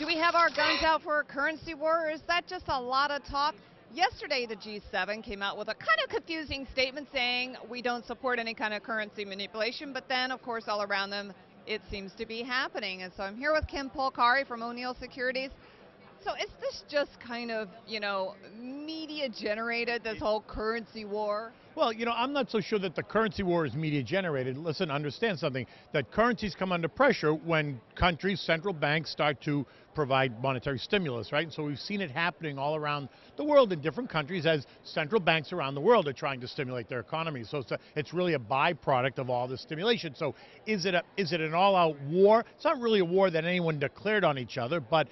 Do we have our guns out for a currency war, or is that just a lot of talk? Yesterday, the G7 came out with a kind of confusing statement saying we don't support any kind of currency manipulation, but then, of course, all around them, it seems to be happening. And so I'm here with Kim Polcari from O'Neill Securities. So is this just kind of, media generated, this whole currency war? Well, I'm not so sure that the currency war is media generated. Listen, understand something, that currencies come under pressure when countries, central banks start to provide monetary stimulus, right? So we've seen it happening all around the world in different countries as central banks around the world are trying to stimulate their economies. So it's really a byproduct of all this stimulation. So is it an all-out war? It's not really a war that anyone declared on each other, but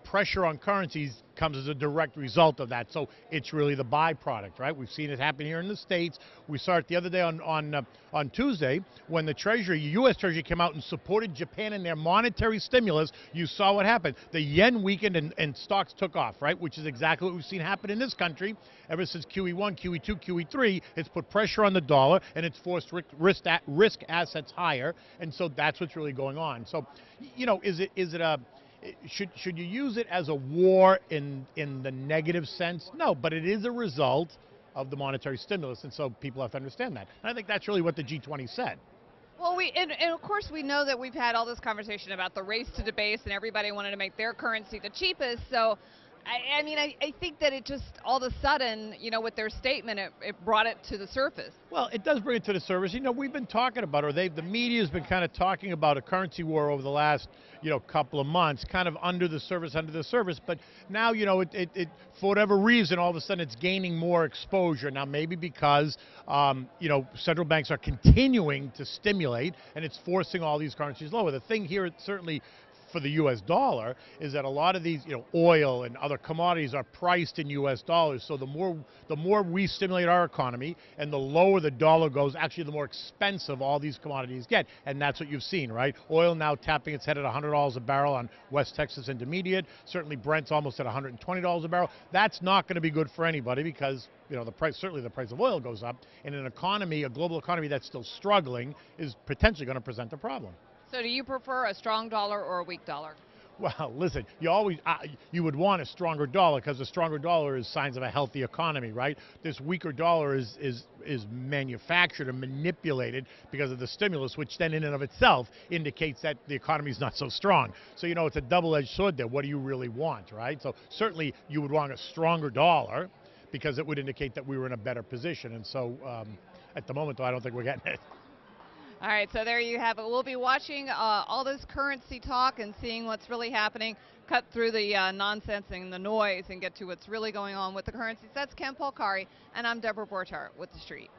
pressure on currencies comes as a direct result of that. So it's really the byproduct, right? We've seen it happen here in the States. We saw it the other day on Tuesday when the Treasury, U.S. Treasury, came out and supported Japan in their monetary stimulus. You saw what happened. The yen weakened and stocks took off, right? Which is exactly what we've seen happen in this country ever since QE1, QE2, QE3. It's put pressure on the dollar and it's forced risk assets higher. And so that's what's really going on. So, should you use it as a war in the negative sense? No, but it is a result of the monetary stimulus, and so people have to understand that. And I think that's really what the G20 said. Well, and of course we know that we've had all this conversation about the race to the base and everybody wanted to make their currency the cheapest. So, I think that it just all of a sudden, with their statement, it brought it to the surface. Well, it does bring it to the surface. We've been talking about, the media's been kind of talking about a currency war over the last, couple of months, kind of under the surface. But now, it for whatever reason, all of a sudden it's gaining more exposure. Now, maybe because, central banks are continuing to stimulate and it's forcing all these currencies lower. The thing here, certainly, for the U.S. dollar is that a lot of these, oil and other commodities are priced in U.S. dollars. So the more we stimulate our economy and the lower the dollar goes, actually the more expensive all these commodities get. And that's what you've seen, right? Oil now tapping its head at $100 a barrel on West Texas Intermediate. Certainly Brent's almost at $120 a barrel. That's not going to be good for anybody because the price of oil goes up. In an economy, a global economy that's still struggling, is potentially going to present a problem. So do you prefer a strong dollar or a weak dollar? Well, listen, you would want a stronger dollar because a stronger dollar is signs of a healthy economy, right? This weaker dollar is manufactured and manipulated because of the stimulus, which then in and of itself indicates that the economy is not so strong. So, it's a double-edged sword there. What do you really want, right? So certainly you would want a stronger dollar because it would indicate that we were in a better position. And so at the moment, though, I don't think we're getting it. All right, so there you have it. We'll be watching all this currency talk and seeing what's really happening, cut through the nonsense and the noise and get to what's really going on with the currencies. That's Kim Polcari, and I'm Deborah Borchardt with The Street.